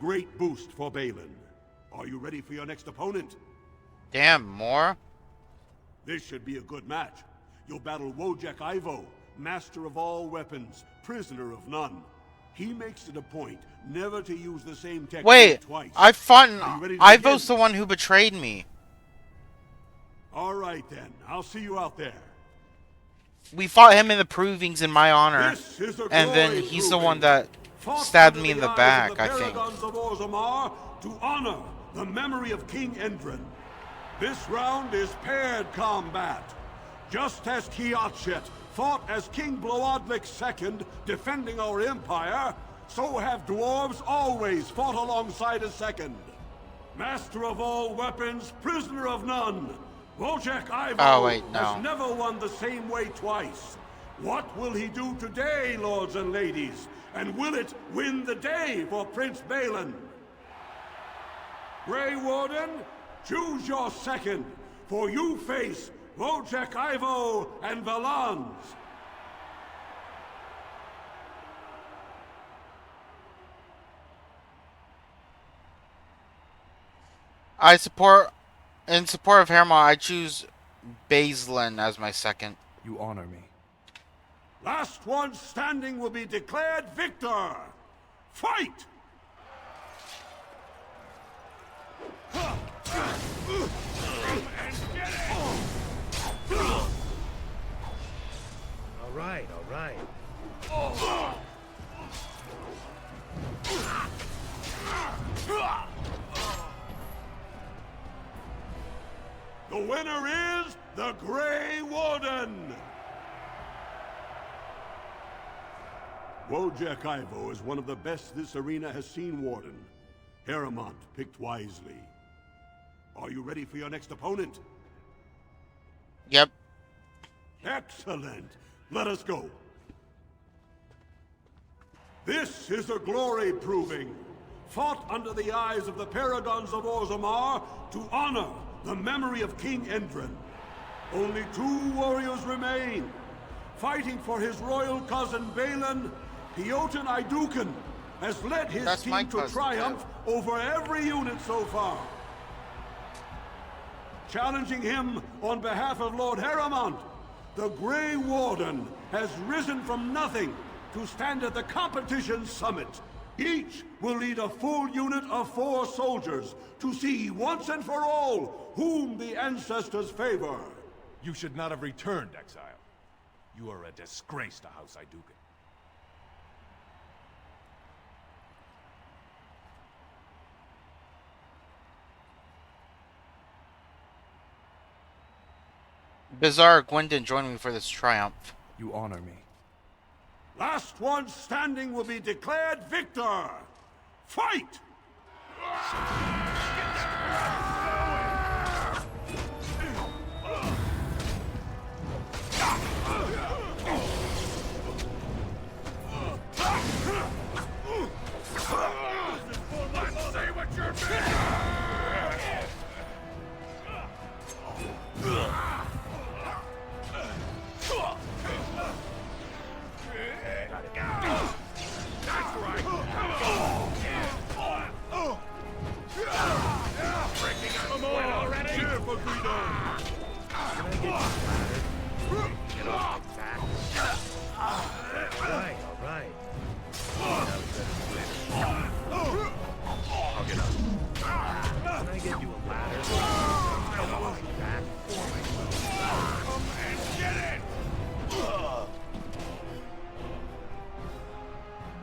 great boost for Balin. Are you ready for your next opponent? Damn, more? This should be a good match. You'll battle Wojek Ivo, master of all weapons, prisoner of none. He makes it a point never to use the same technique Wait, twice. I fought. Are you ready to Ivo's begin? the one who betrayed me. All right then, I'll see you out there. We fought him in the provings in my honor, This is a and then glory he's the proving. one that Fought stabbed under me in the eyes back, of the I think. Paragons of Orzammar to honor the memory of King Endrin. This round is paired combat. Just as Kiatshet fought as King Bloodlik II, defending our empire, so have dwarves always fought alongside a second. Master of all weapons, prisoner of none. Wojek Ivo has never won the same way twice. What will he do today, lords and ladies? And will it win the day for Prince Balin? Grey Warden, choose your second, for you face Wojek Ivo and Valans. In support of Hermod, I choose Baselin as my second. You honor me. Last one standing will be declared victor. Fight! All right, all right. The winner is the Grey Warden! Wojek Ivo is one of the best this arena has seen, Warden. Heremont picked wisely. Are you ready for your next opponent? Yep. Excellent. Let us go. This is a glory proving. Fought under the eyes of the Paragons of Orzammar to honor the memory of King Endrin. Only 2 warriors remain. Fighting for his royal cousin Balin, Piotr Iduken has led his team to triumph over every unit so far. Challenging him on behalf of Lord Heremont, the Grey Warden has risen from nothing to stand at the competition summit. Each will lead a full unit of 4 soldiers to see once and for all whom the ancestors favor. You should not have returned, Exile. You are a disgrace to House Iduken. Bizarre Gwendon joined me for this triumph. You honor me. Last one standing will be declared victor. Fight!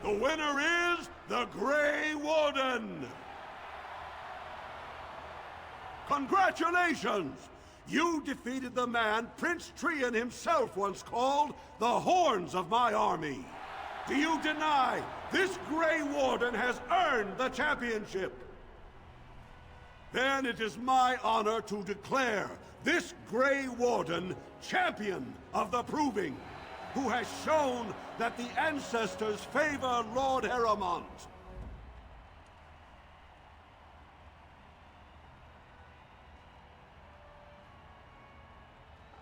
The winner is the Grey Warden! Congratulations! You defeated the man Prince Trian himself once called the Horns of my army. Do you deny this Grey Warden has earned the championship? Then it is my honor to declare this Grey Warden champion of the Proving, who has shown that the ancestors favor Lord Heremont.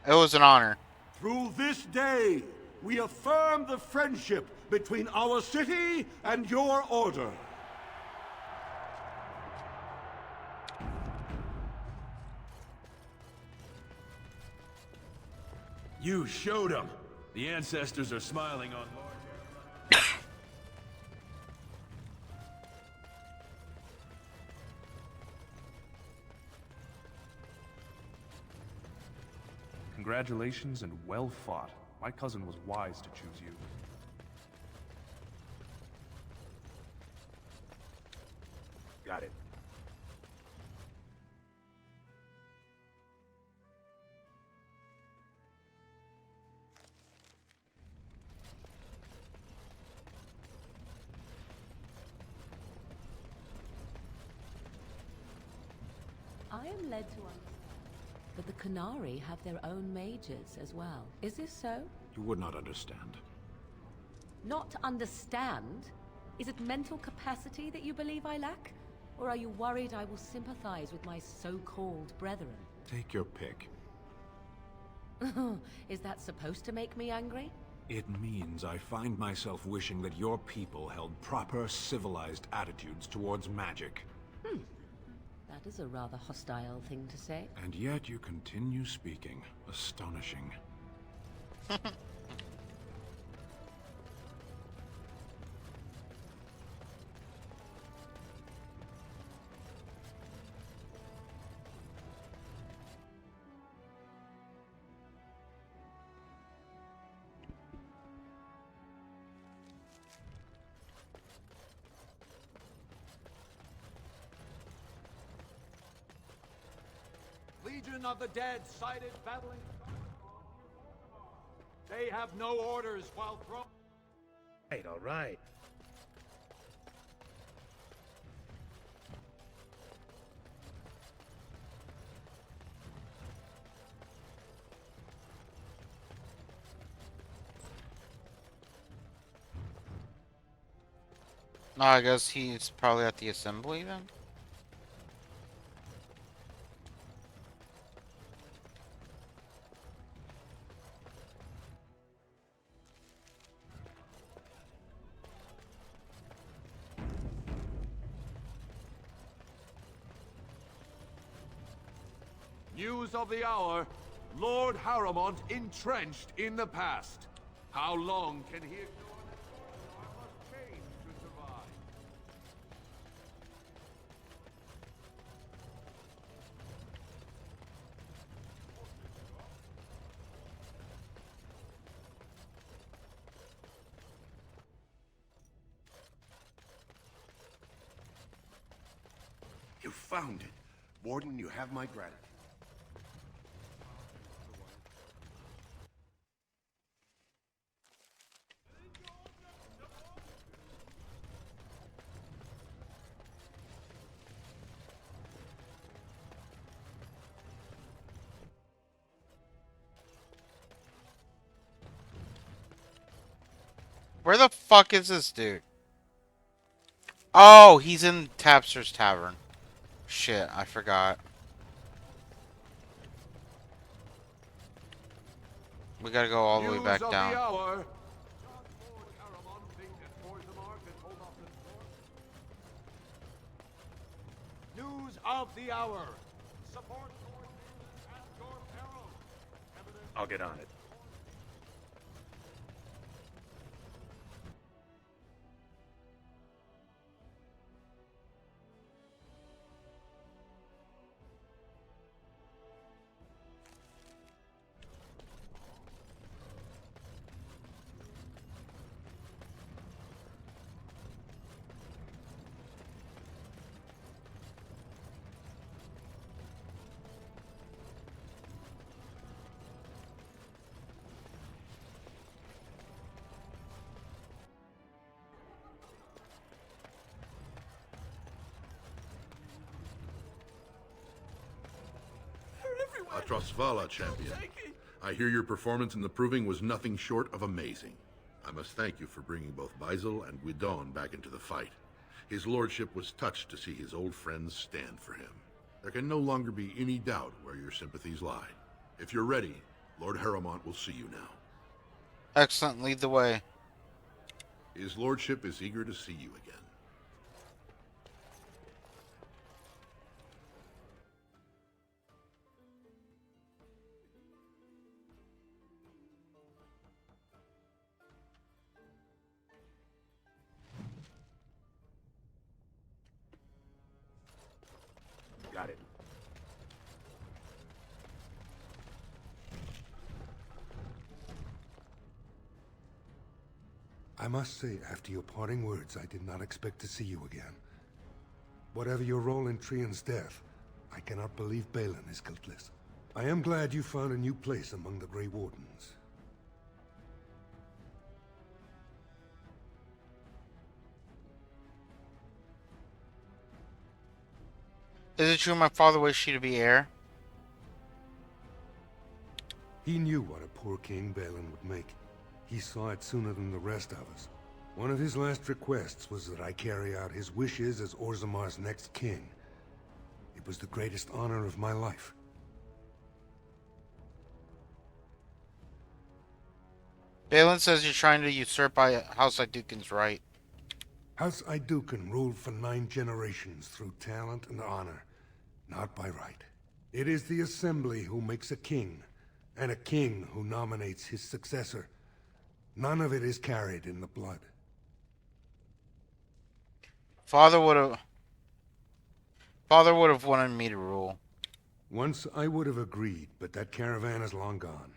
It was an honor. Through this day, we affirm the friendship between our city and your order. You showed them. The ancestors are smiling on Lord. Congratulations and well fought. My cousin was wise to choose you. Got it. I am led to understand that the Qunari have their own mages as well. Is this so? You would not understand. Not understand? Is it mental capacity that you believe I lack? Or are you worried I will sympathize with my so-called brethren? Take your pick. Is that supposed to make me angry? It means I find myself wishing that your people held proper, civilized attitudes towards magic. That is a rather hostile thing to say. And yet you continue speaking. Astonishing. Legion of the Dead sighted battling. They have no orders while thrown. Right, all right. No, I guess he's probably at the assembly then. News of the hour. Lord Harrowmont entrenched in the past. How long can he ignore this? Or must change to survive? You found it. Warden, you have my gratitude. Where the fuck is this dude? Oh, he's in Tapster's Tavern. Shit, I forgot. We gotta go all the way back News of down. the hour. Does Lord Harrowmont think that Orzammar can hold off the storm? News of the hour. Support forces at your peril. Evidence I'll get on it. Atrosvala, champion. I hear your performance in the Proving was nothing short of amazing. I must thank you for bringing both Baisel and Guidon back into the fight. His lordship was touched to see his old friends stand for him. There can no longer be any doubt where your sympathies lie. If you're ready, Lord Harrowmont will see you now. Excellent, lead the way. His lordship is eager to see you again. I must say, after your parting words, I did not expect to see you again. Whatever your role in Trian's death, I cannot believe Balin is guiltless. I am glad you found a new place among the Grey Wardens. Is it true my father wished you to be heir? He knew what a poor king Balin would make. He saw it sooner than the rest of us. One of his last requests was that I carry out his wishes as Orzammar's next king. It was the greatest honor of my life. Balin says you're trying to usurp House Iduken's right. House Iduken ruled for 9 generations through talent and honor, not by right. It is the Assembly who makes a king, and a king who nominates his successor. None of it is carried in the blood. Father would have wanted me to rule. Once I would have agreed, but that caravan is long gone.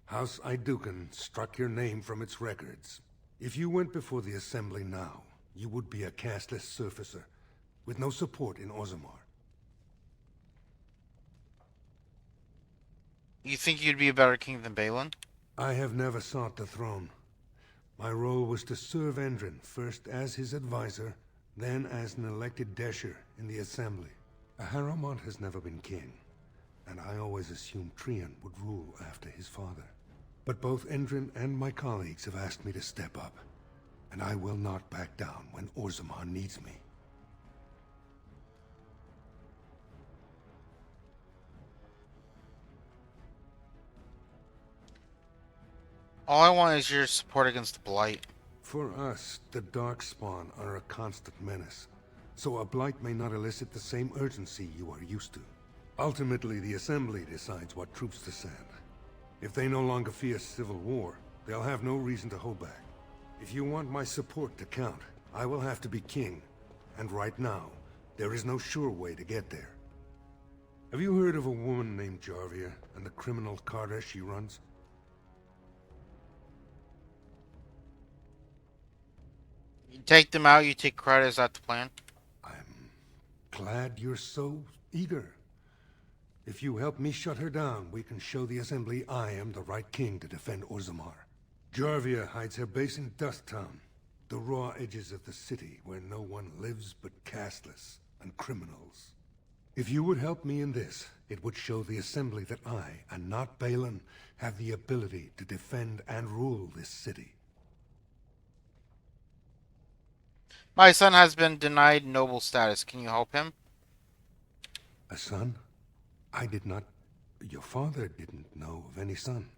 House Iduken struck your name from its records. If you went before the Assembly now, you would be a casteless surfacer, with no support in Orzammar. You think you'd be a better king than Balin? I have never sought the throne. My role was to serve Endrin, first as his advisor, then as an elected Desher in the Assembly. Harrowmont has never been king, and I always assumed Trian would rule after his father. But both Endrin and my colleagues have asked me to step up, and I will not back down when Orzammar needs me. All I want is your support against the Blight. For us, the Darkspawn are a constant menace, so a blight may not elicit the same urgency you are used to. Ultimately, the Assembly decides what troops to send. If they no longer fear civil war, they'll have no reason to hold back. If you want my support to count, I will have to be king, and right now, there is no sure way to get there. Have you heard of a woman named Jarvia and the criminal Carter she runs? You take them out, you take credit, is that the plan? I'm glad you're so eager. If you help me shut her down, we can show the Assembly I am the right king to defend Orzammar. Jarvia hides her base in Dusttown, the raw edges of the city where no one lives but casteless and criminals. If you would help me in this, it would show the Assembly that I, and not Balin, have the ability to defend and rule this city. My son has been denied noble status. Can you help him? A son? I did not... Your father didn't know of any son.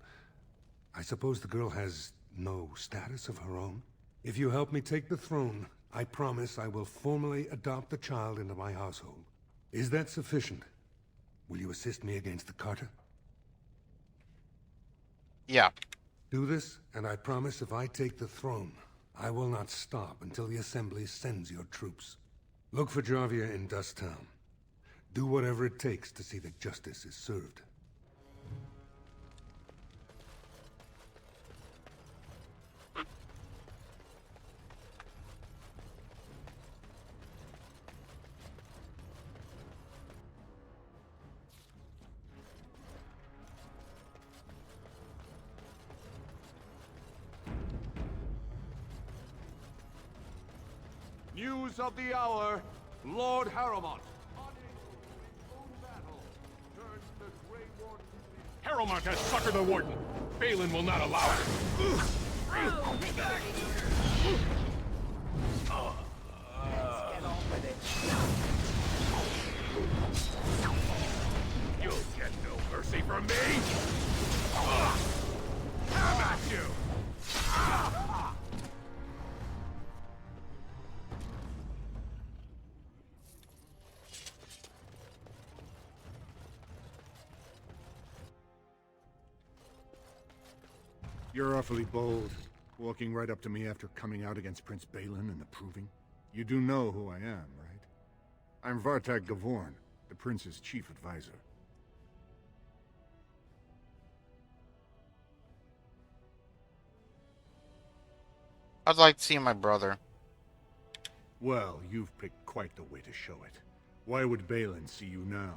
I suppose the girl has no status of her own? If you help me take the throne, I promise I will formally adopt the child into my household. Is that sufficient? Will you assist me against the Carter? Yeah. Do this, and I promise if I take the throne, I will not stop until the Assembly sends your troops. Look for Jarvia in Dusttown. Do whatever it takes to see that justice is served. News of the hour, Lord Harrowmont, unable to win own battle, turns the Grey Warden. Harrowmont has suckered the Warden. Balin will not allow it. You'll get no mercy from me. Come at you. You're awfully bold, walking right up to me after coming out against Prince Balin and the Proving. You do know who I am, right? I'm Vartag Gavorn, the Prince's chief advisor. I'd like to see my brother. Well, you've picked quite the way to show it. Why would Balin see you now?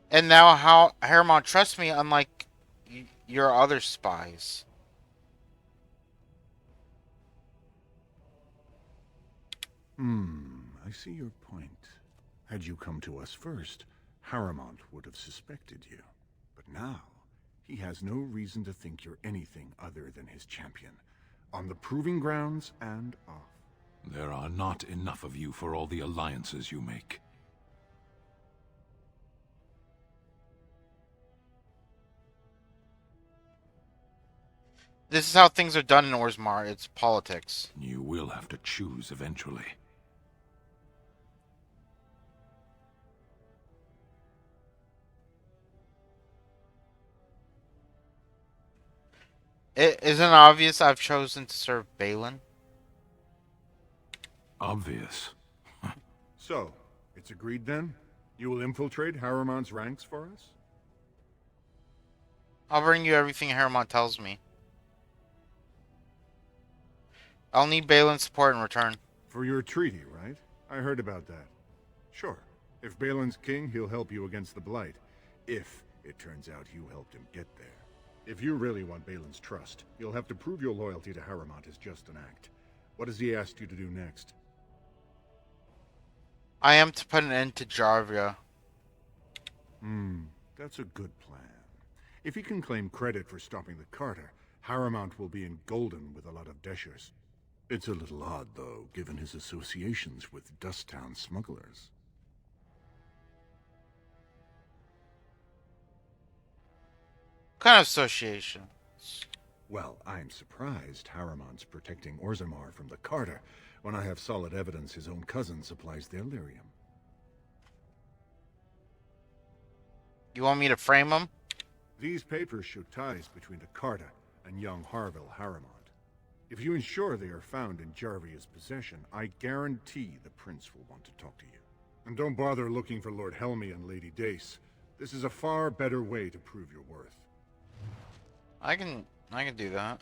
And now how Harriman trusts me unlike your other spies. I see your point. Had you come to us first, Harrimont would have suspected you. But now, he has no reason to think you're anything other than his champion. On the proving grounds and off. There are not enough of you for all the alliances you make. This is how things are done in Orzammar. It's politics. You will have to choose eventually. It isn't obvious I've chosen to serve Balin. Obvious. So, it's agreed then? You will infiltrate Harrimon's ranks for us? I'll bring you everything Harriman tells me. I'll need Balin's support in return. For your treaty, right? I heard about that. Sure. If Balin's king, he'll help you against the Blight. If it turns out you helped him get there. If you really want Balin's trust, you'll have to prove your loyalty to Harrimont is just an act. What has he asked you to do next? I am to put an end to Jarvia. That's a good plan. If he can claim credit for stopping the Carter, Harrimont will be in Golden with a lot of Deshers. It's a little odd, though, given his associations with Dusttown smugglers. What kind of association? Well, I'm surprised Harrimont's protecting Orzammar from the Carter, when I have solid evidence his own cousin supplies their lyrium. You want me to frame him? These papers show ties between the Carter and young Harville Harrimont. If you ensure they are found in Jarvia's possession, I guarantee the Prince will want to talk to you. And don't bother looking for Lord Helmy and Lady Dace. This is a far better way to prove your worth. I can do that.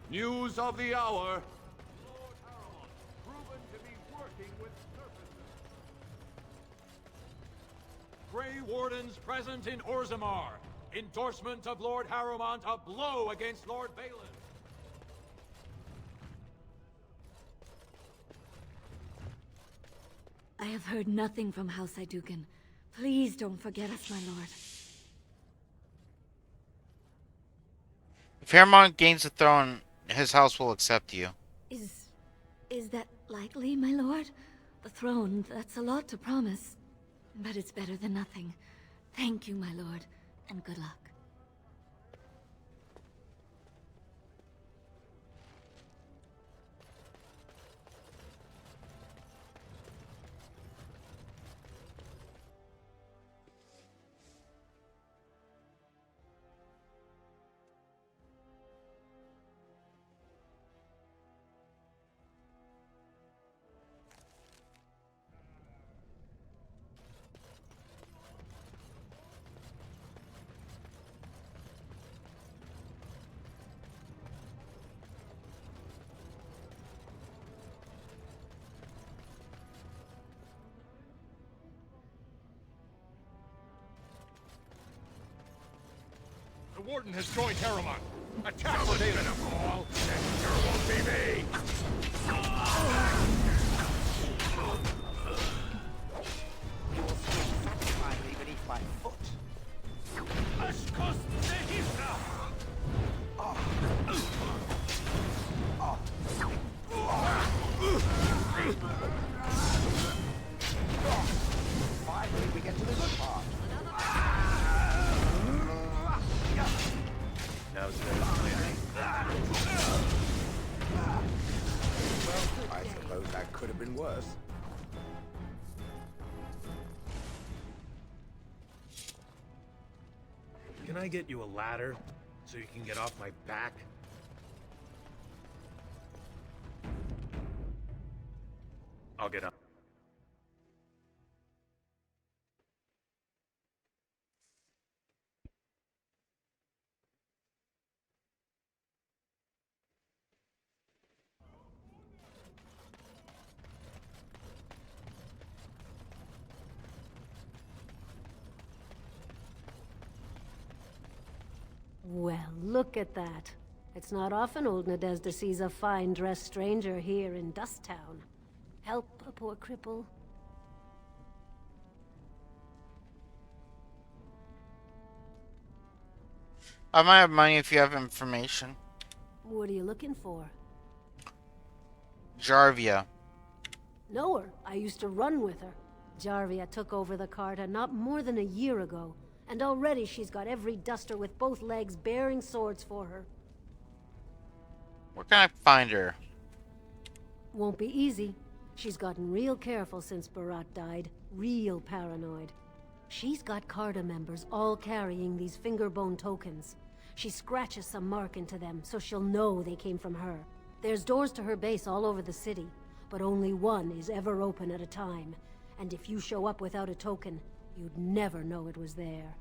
News of the hour. Lord Harrimont, proven to be working with Serpentis. Grey Wardens present in Orzammar. Endorsement of Lord Harrimont, a blow against Lord Balin. I have heard nothing from House Iduken. Please don't forget us, my lord. If Harriman gains the throne, his house will accept you. Is that likely, my lord? The throne, that's a lot to promise. But it's better than nothing. Thank you, my lord, and good luck. The Warden has joined Harrimont. Attack the Balin of all. There won't be me. Finally beneath my foot. Finally, we get to the good part. Now's very clear. Well, I suppose that could have been worse. Can I get you a ladder so you can get off my back? I'll get on. Well, look at that. It's not often old Nadezhda sees a fine-dressed stranger here in Dust Town. Help a poor cripple. I might have money if you have information. What are you looking for? Jarvia. Know her. I used to run with her. Jarvia took over the Carta not more than a year ago, and already she's got every duster with both legs bearing swords for her. Where can I find her? Won't be easy. She's gotten real careful since Barat died. Real paranoid. She's got Carta members all carrying these fingerbone tokens. She scratches some mark into them so she'll know they came from her. There's doors to her base all over the city, but only one is ever open at a time. And if you show up without a token, you'd never know it was there.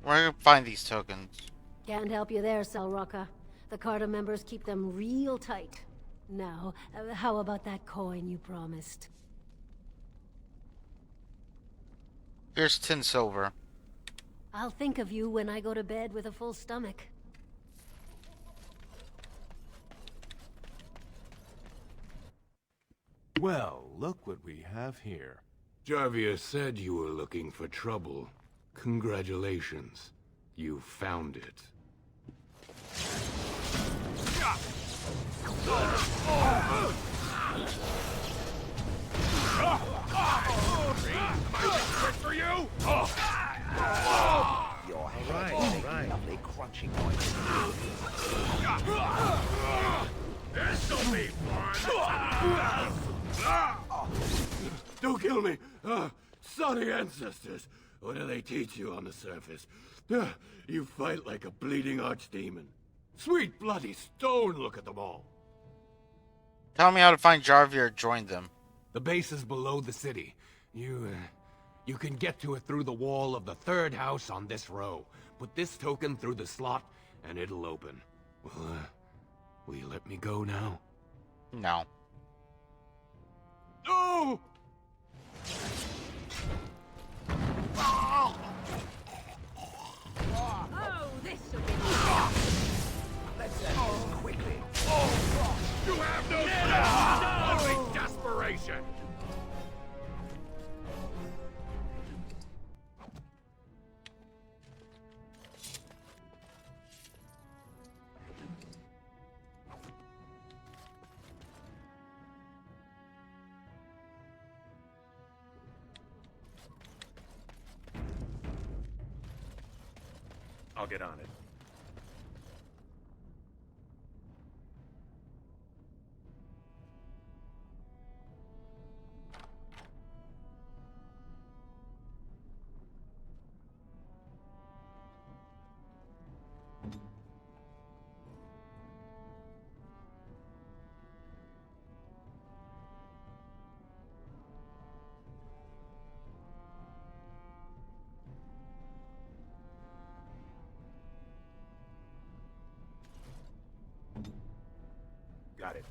Where can I find these tokens? Can't help you there, Selrocka. The Carta members keep them real tight. Now, how about that coin you promised? Here's 10 silver. I'll think of you when I go to bed with a full stomach. Well, look what we have here. Jarvia said you were looking for trouble. Congratulations. You found it. For you? Your hands make lovely crunching noise. This'll be fun! Don't kill me! Sorry ancestors! What do they teach you on the surface? You fight like a bleeding archdemon. Sweet bloody stone, look at them all. Tell me how to find Jarvia or join them. The base is below the city. You can get to it through the wall of the third house on this row. Put this token through the slot, and it'll open. Well, will you let me go now? No. No! Oh, this will be Let's quickly. You have no strength! Only desperation! I'll get on it. Got it.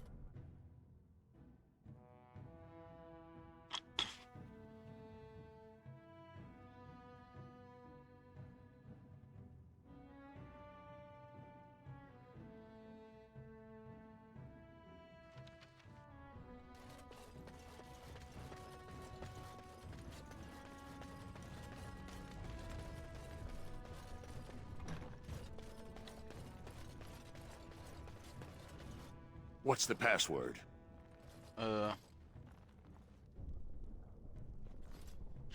What's the password?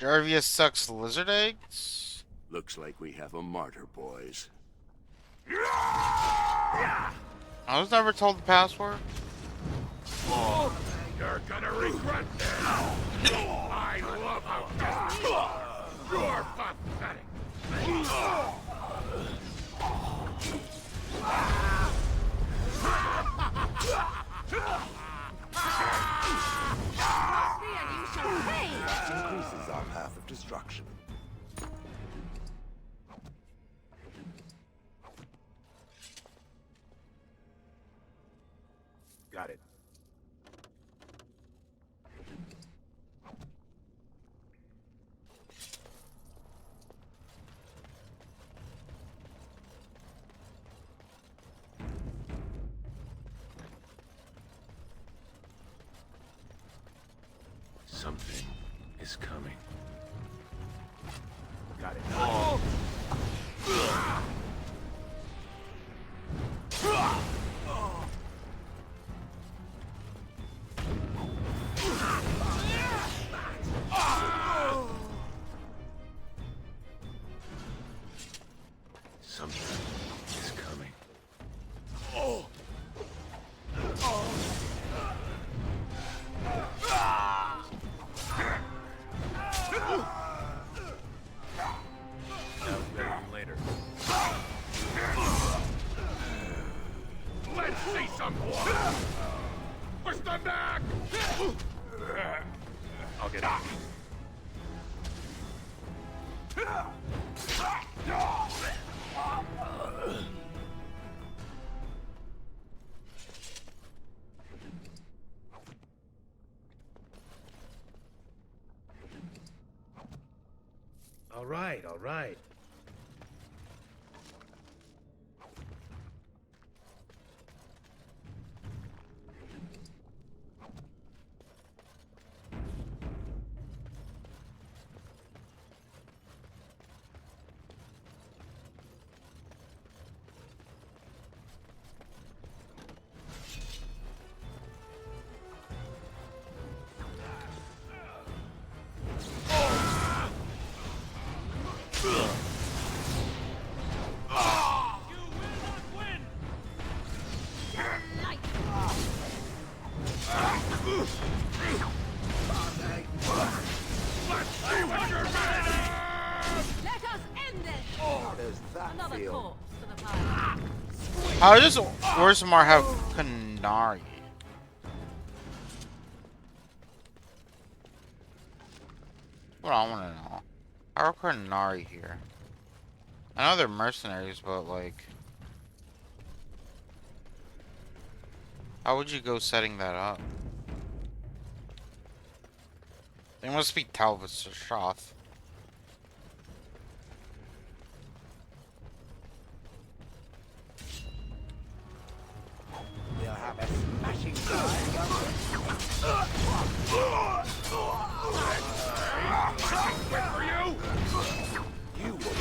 Jarvia sucks lizard eggs? Looks like we have a martyr, boys. I was never told the password. Oh, you're gonna regret this! I love how desperate you are! You're pathetic! path of destruction. Got it. Something is coming. Got it. Something is coming. Sounds better than later. Let's see some blood! Push them back! I'll get out. All right, all right. Let's see what you're made of! Let us end this! How does that Another feel? corpse for the pile. How does Orzammar have Qunari? What I want to know. How are Qunari here? I know they're mercenaries, but like, how would you go setting that up? They must be Talbot Shoth. We'll have a smashing time. Wait for you! You will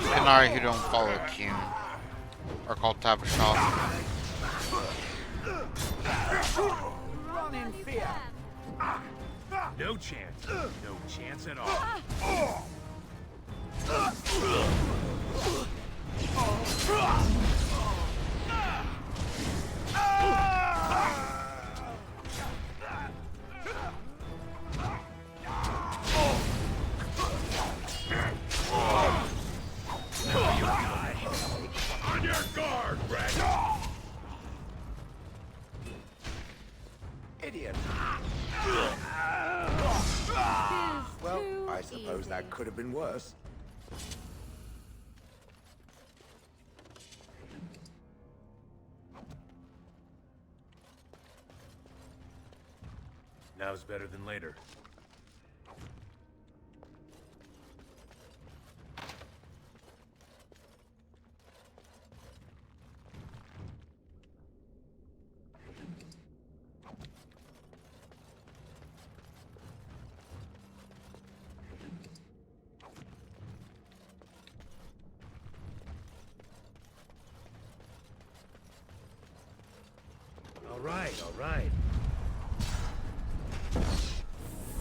Qunari who don't follow Qun are called Talbot Shoth. run in fear. No chance. No chance at all. On your guard, Red! Idiot. Well, I suppose that could have been worse. Now's better than later. All right, all right.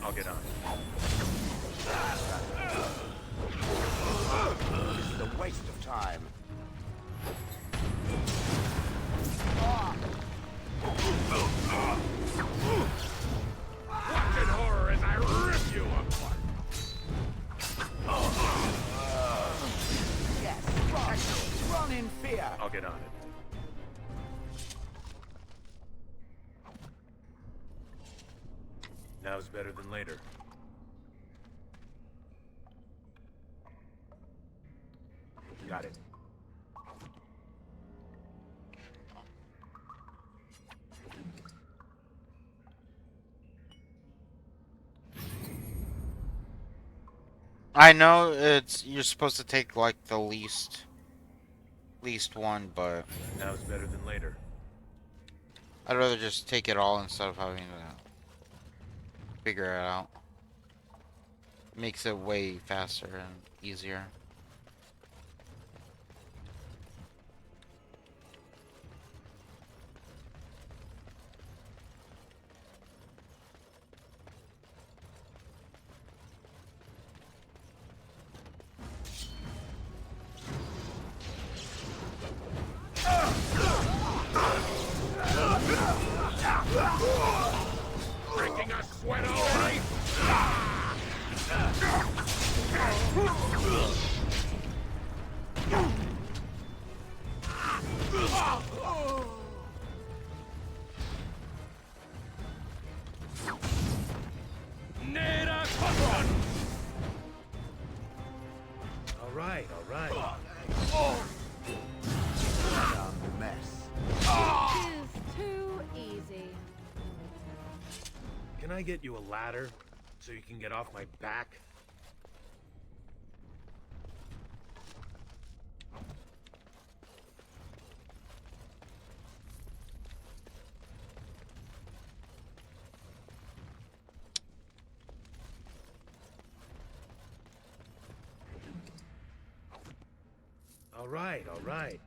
I'll get on. This is a waste of time. Watch in horror as I rip you apart! Yes, run in fear. I'll get on it. Now's better than later. Got it. I know you're supposed to take like the least one, but Now's better than later. I'd rather just take it all instead of having to figure it out. Makes it way faster and easier. Breaking a sweat already? Nera Cotton! All right, all right. Mess. Is too easy. Can I get you a ladder so you can get off my back? All right, all right.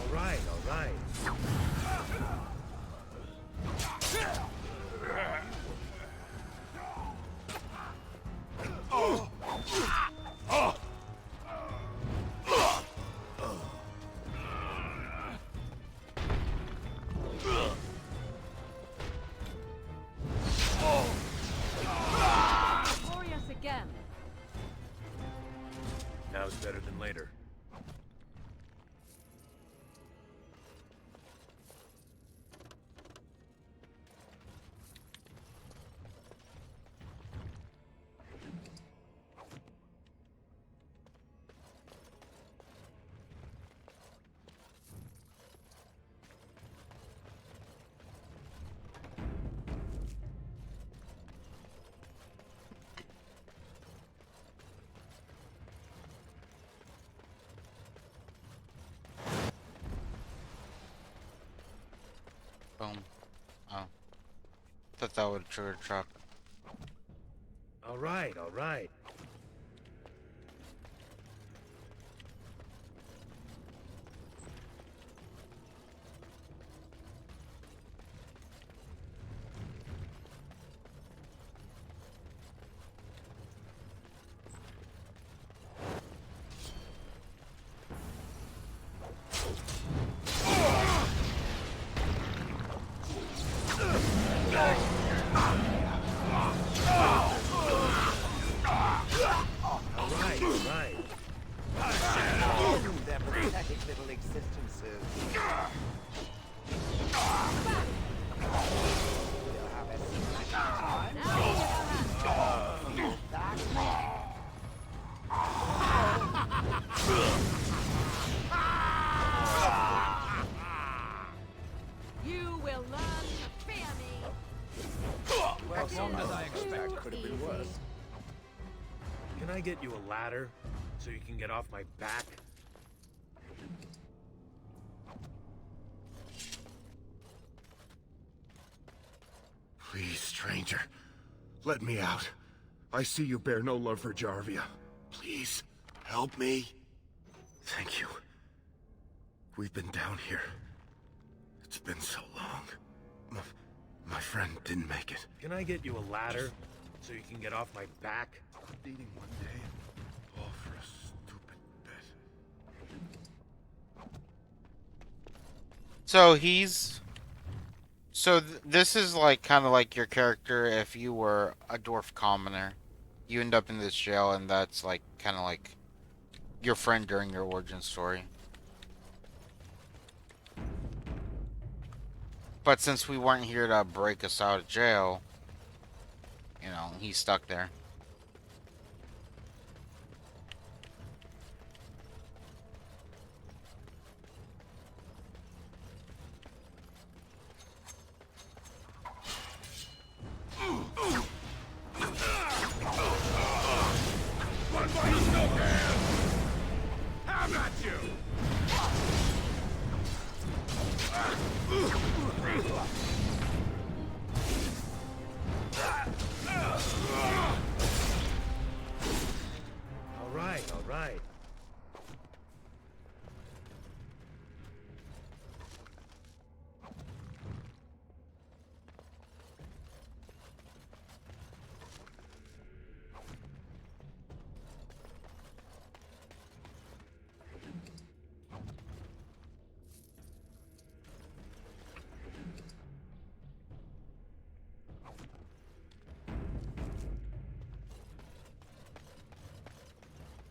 All right, all right. Glorious again. Now's better than later. boom. Oh. Thought that would trigger a truck. All right, all right. Their pathetic little existences. They'll have a smack time. Feel that? You will learn to fear me. Well, some as I expect could have been worse. Can I get you a ladder so you can get off my back? Please, stranger. Let me out. I see you bear no love for Jarvia. Please, help me. Thank you. We've been down here. It's been so long. My friend didn't make it. Can I get you a ladder so you can get off my back? Dating one day, all for a stupid bet. So he's... So this is like kind of like your character if you were a dwarf commoner. You end up in this jail and that's like kind of like your friend during your origin story. But since we weren't here to break us out of jail, you know, he's stuck there. One by the snow can! How about you? All right, all right.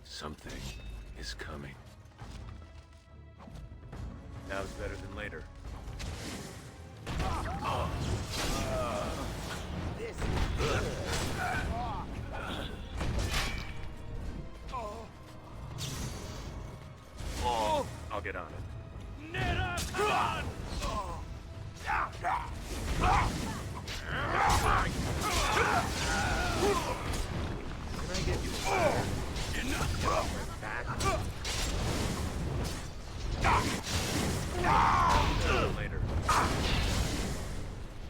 Something is coming. Now's better than later. This is good. I'll get on it. Nera, come on! Can I get you a ladder? Later.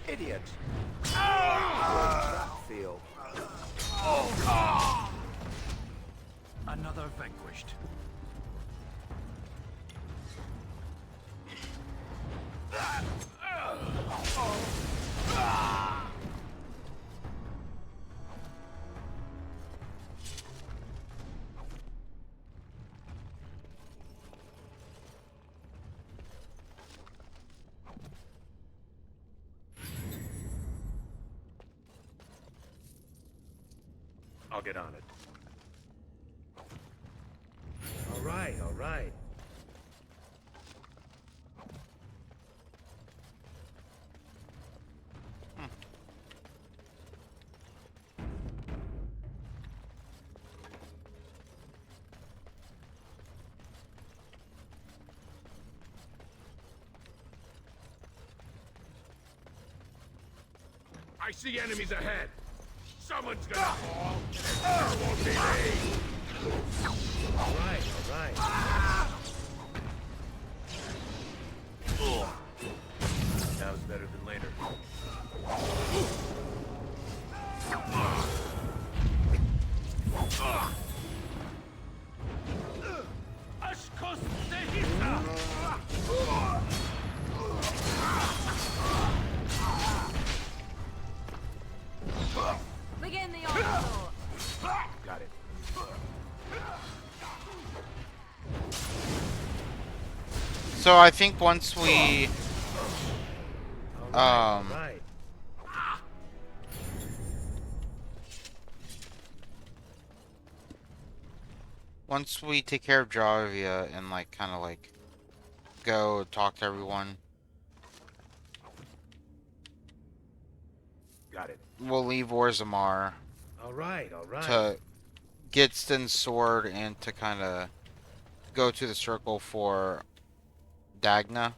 Idiot! How does that feel? Another vanquished. I'll get on it. All right, all right. I see enemies ahead. Someone's gonna fall. It won't be me. All right, all right. Now's better than later. Ashkos Sehita! Begin the onslaught. Got it. So I think once we Right. once we take care of Jarvia and like kind of like go talk to everyone, Got it. we'll leave Orzammar All right, all right. to get Sten's sword and to kind of go to the circle for Dagna.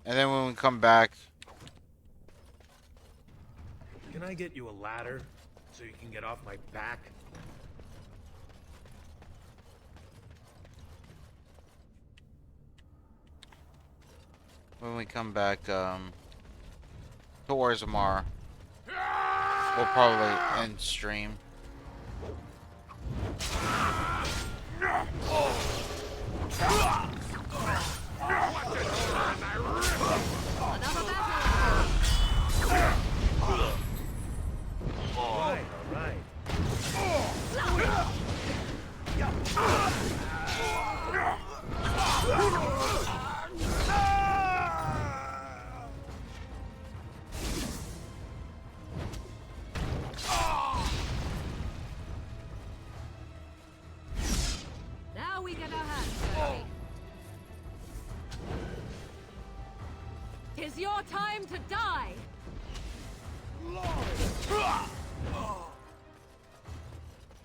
And then when we come back, Can I get you a ladder so you can get off my back? to Orzammar, we'll probably end stream. is your time to die!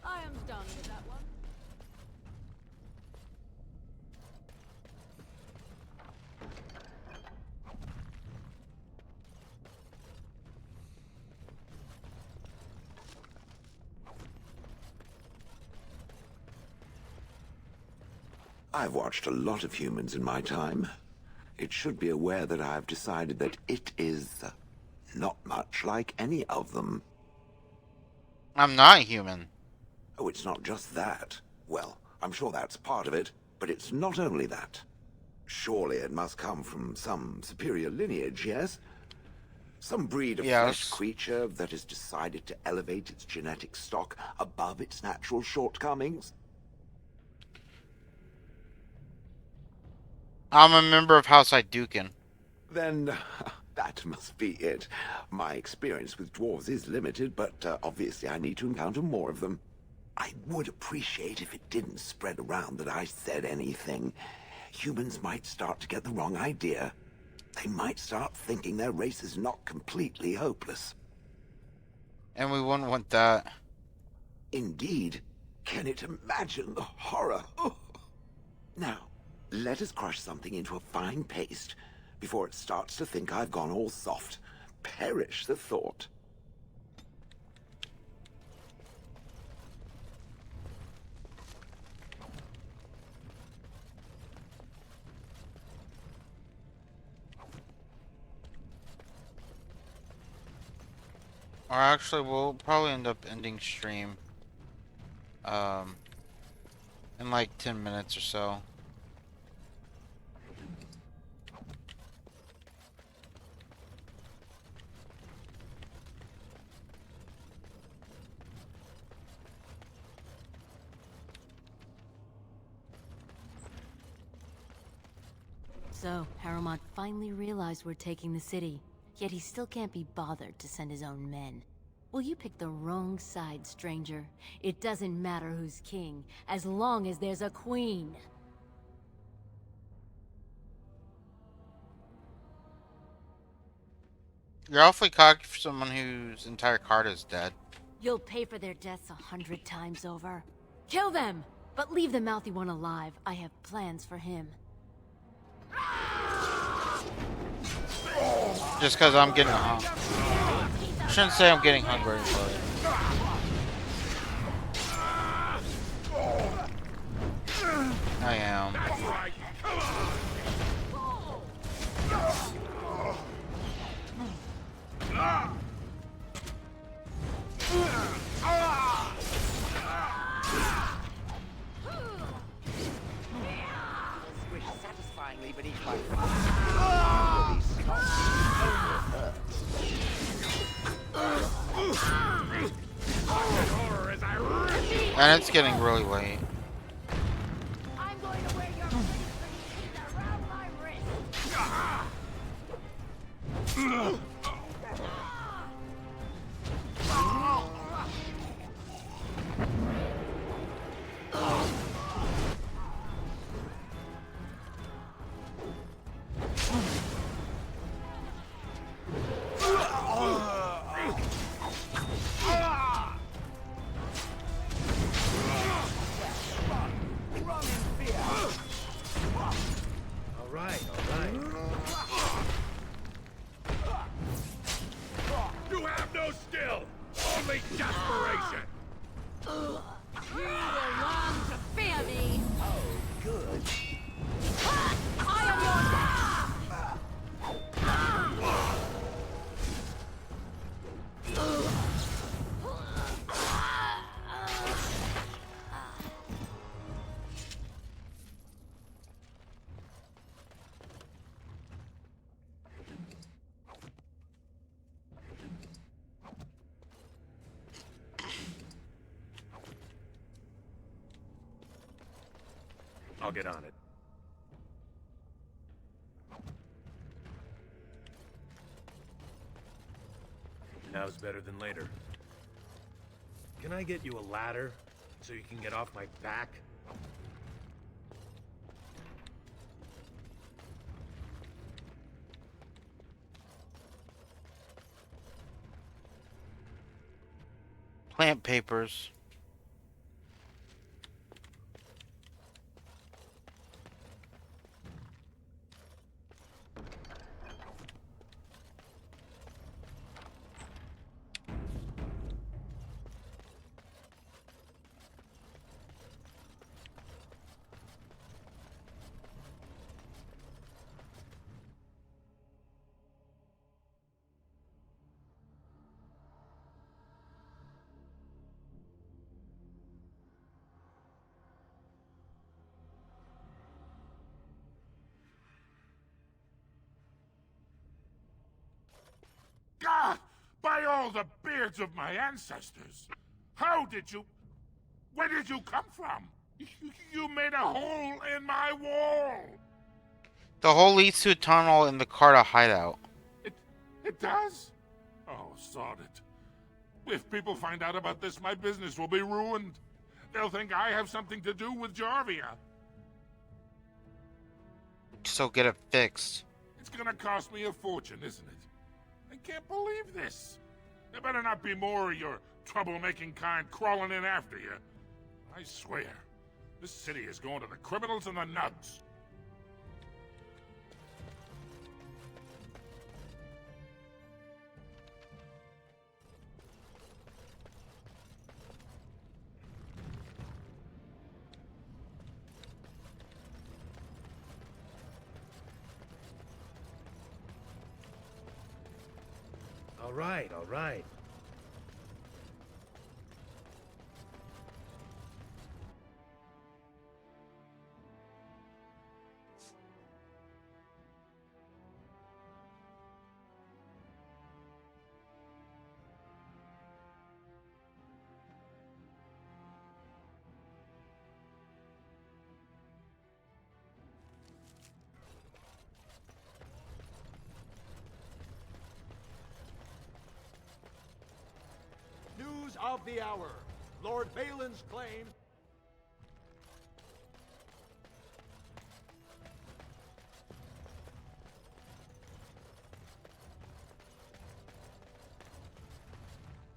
I am done with that one. I've watched a lot of humans in my time. It should be aware that I've decided that it is not much like any of them. I'm not human. Oh, it's not just that. Well, I'm sure that's part of it, but it's not only that. Surely it must come from some superior lineage, yes? Some breed of flesh creature that has decided to elevate its genetic stock above its natural shortcomings? I'm a member of House Iduken. Then that must be it. My experience with dwarves is limited, but obviously I need to encounter more of them. I would appreciate if it didn't spread around that I said anything. Humans might start to get the wrong idea. They might start thinking their race is not completely hopeless. And we wouldn't want that. Indeed. Can it imagine the horror? Oh. Now, let us crush something into a fine paste before it starts to think I've gone all soft. Perish the thought. Or actually, we'll probably end up ending stream in like 10 minutes or so. So, Harrowmont finally realized we're taking the city, yet he still can't be bothered to send his own men. Well, you picked the wrong side, stranger. It doesn't matter who's king, as long as there's a queen. You're awfully cocky for someone whose entire card is dead. You'll pay for their deaths 100 times over. Kill them! But leave the mouthy one alive. I have plans for him. Just because I'm getting hungry. Shouldn't say I'm getting hungry, but I am. Squish satisfyingly beneath my And it's getting really late. I'm going to wear your face around my wrist. You have no skill, only desperation. You will long to fear me. Oh, good. I am your death. I'll get on it. Now's better than later. Can I get you a ladder so you can get off my back? Plant papers. God! By all the beards of my ancestors! How did you... Where did you come from? You made a hole in my wall! The hole leads to a tunnel in the Carta hideout. It does? Oh, sod it. If people find out about this, my business will be ruined. They'll think I have something to do with Jarvia. So get it fixed. It's gonna cost me a fortune, isn't it? I can't believe this. There better not be more of your troublemaking kind crawling in after you. I swear, this city is going to the criminals and the nuts. All right, all right. News of the hour. Lord Balin's claim.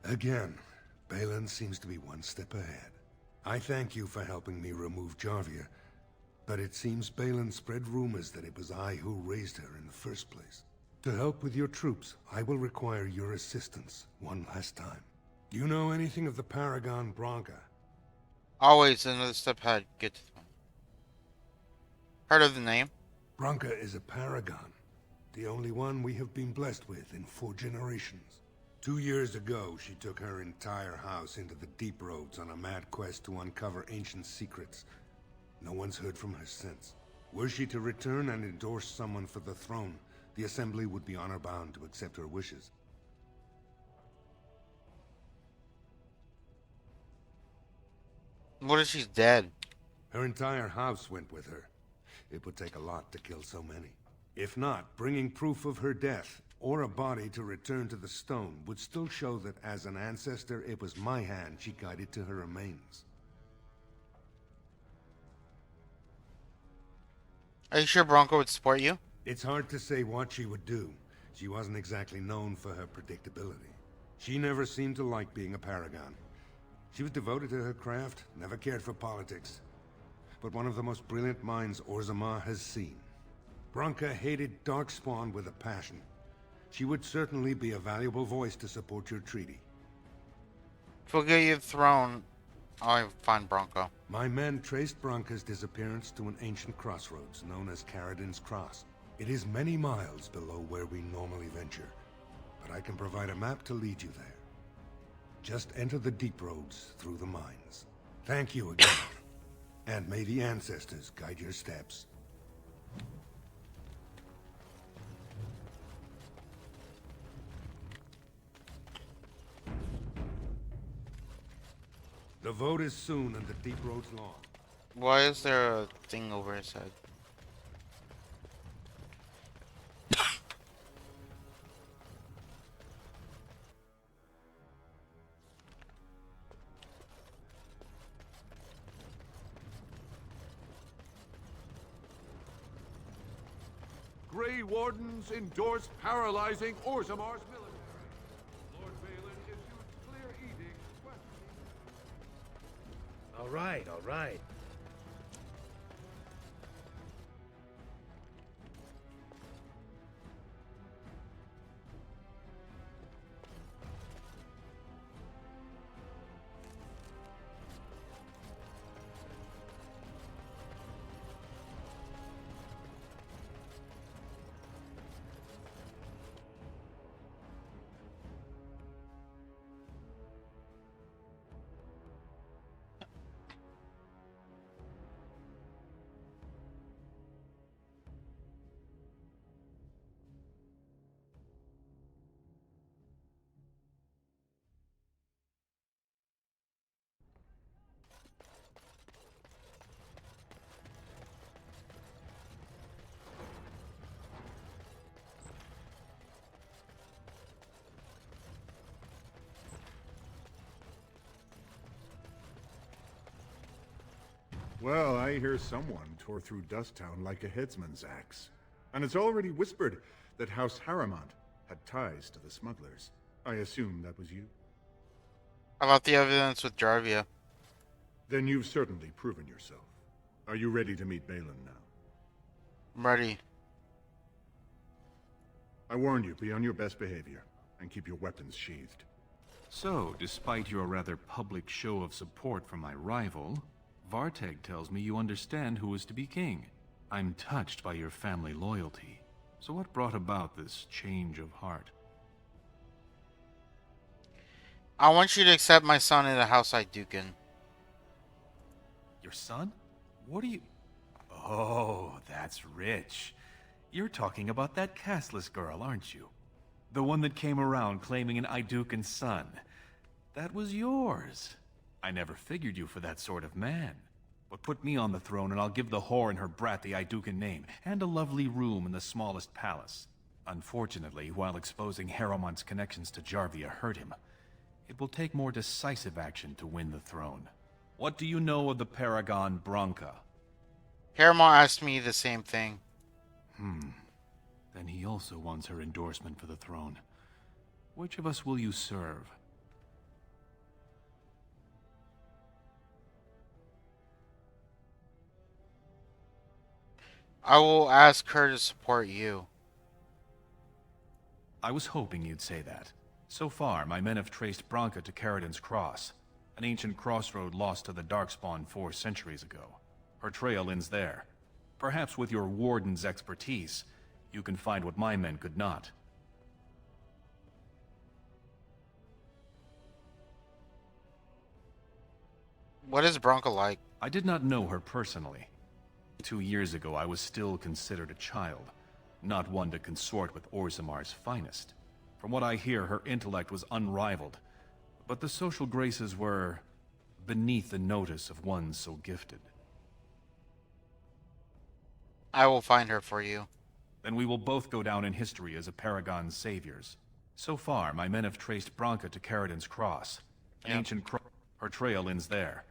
Again, Balin seems to be one step ahead. I thank you for helping me remove Jarvia, but it seems Balin spread rumors that it was I who raised her in the first place. To help with your troops, I will require your assistance one last time. Do you know anything of the Paragon Branca? Always another step ahead. Get to the point. Heard of the name? Branca is a paragon, the only one we have been blessed with in 4 generations. 2 years ago, she took her entire house into the deep roads on a mad quest to uncover ancient secrets. No one's heard from her since. Were she to return and endorse someone for the throne, the Assembly would be honor-bound to accept her wishes. What if she's dead? Her entire house went with her. It would take a lot to kill so many. If not, bringing proof of her death, or a body to return to the stone, would still show that as an ancestor, it was my hand she guided to her remains. Are you sure Bronco would support you? It's hard to say what she would do. She wasn't exactly known for her predictability. She never seemed to like being a paragon. She was devoted to her craft, never cared for politics. But one of the most brilliant minds Orzammar has seen. Branca hated Darkspawn with a passion. She would certainly be a valuable voice to support your treaty. If we'll get you the throne, I'll find Bronco. My men traced Branca's disappearance to an ancient crossroads known as Caridin's Cross. It is many miles below where we normally venture, but I can provide a map to lead you there. Just enter the deep roads through the mines. Thank you again, and may the ancestors guide your steps. The vote is soon and the deep road's long. Why is there a thing over his head? Grey Wardens endorse paralyzing Orzammar's military. Lord Balin issued clear edicts questioning All right, all right. Well, I hear someone tore through Dusttown like a headsman's axe. And it's already whispered that House Harrimont had ties to the smugglers. I assume that was you? How about the evidence with Jarvia? Then you've certainly proven yourself. Are you ready to meet Balin now? I'm ready. I warn you, be on your best behavior, and keep your weapons sheathed. So, despite your rather public show of support for my rival, Varteg tells me you understand who is to be king. I'm touched by your family loyalty. So what brought about this change of heart? I want you to accept my son in the House Iduken. Your son? What are you... Oh, that's rich. You're talking about that castless girl, aren't you? The one that came around claiming an Iduken son. That was yours. I never figured you for that sort of man. But put me on the throne and I'll give the whore and her brat the Iduken name, and a lovely room in the smallest palace. Unfortunately, while exposing Harrowmont's connections to Jarvia hurt him, it will take more decisive action to win the throne. What do you know of the Paragon Branca? Harrowmont asked me the same thing. Then he also wants her endorsement for the throne. Which of us will you serve? I will ask her to support you. I was hoping you'd say that. So far, my men have traced Branca to Caridin's Cross, an ancient crossroad lost to the Darkspawn 4 centuries ago. Her trail ends there. Perhaps with your Warden's expertise, you can find what my men could not. What is Branca like? I did not know her personally. 2 years ago, I was still considered a child, not one to consort with Orzamar's finest. From what I hear, her intellect was unrivaled, but the social graces were beneath the notice of one so gifted. I will find her for you. Then we will both go down in history as a Paragon's saviors. So far, my men have traced Branca to Caridin's Cross, an ancient cross. Her trail ends there.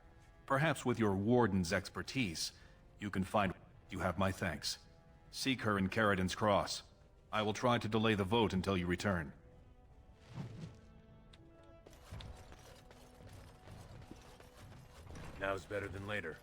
Perhaps with your Warden's expertise, you can find... You have my thanks. Seek her in Caridin's Cross. I will try to delay the vote until you return. Now's better than later.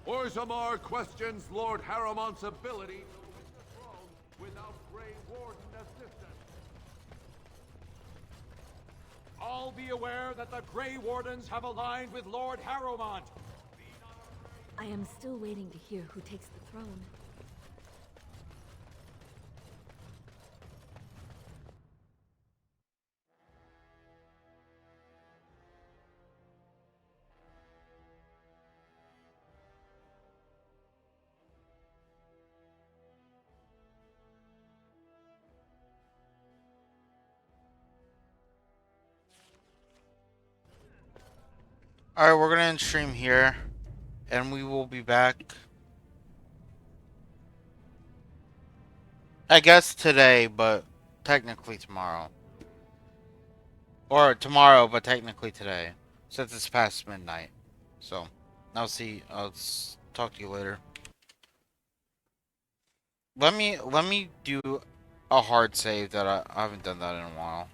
Orzammar questions Lord Harrowmont's ability to win the throne without Grey Warden assistance. All be aware that the Grey Wardens have aligned with Lord Harrowmont. I am still waiting to hear who takes the throne. Alright, we're gonna end stream here, and we will be back, I guess today, but technically tomorrow. Or tomorrow, but technically today, since it's past midnight. So, I'll talk to you later. Let me do a hard save that I haven't done that in a while.